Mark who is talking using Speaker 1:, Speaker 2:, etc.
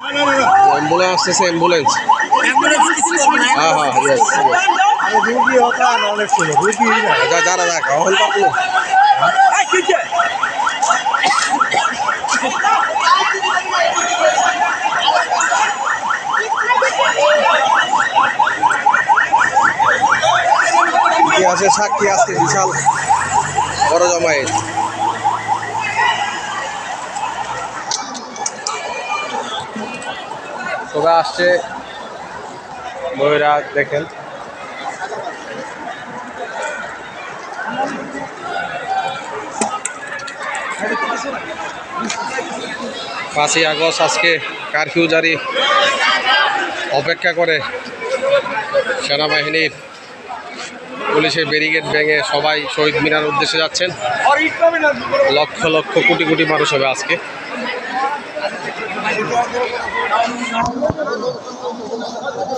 Speaker 1: ambulance से ambulance हाँ हाँ यस अच्छा जा रहा था हॉल पर ইতিহাসের সাক্ষী আজকে বিশাল বড় জমায়েত সবাই আসছে বইরা দেখেন পাঁচই আগস্ট আজকে কারফিউ জারি অপেক্ষা করে সেনাবাহিনীর পুলিশের ব্যারিকেড ভেঙে সবাই শহীদ মিনার উদ্দেশ্যে যাচ্ছেন লক্ষ লক্ষ কোটি কোটি মানুষ হবে আজকে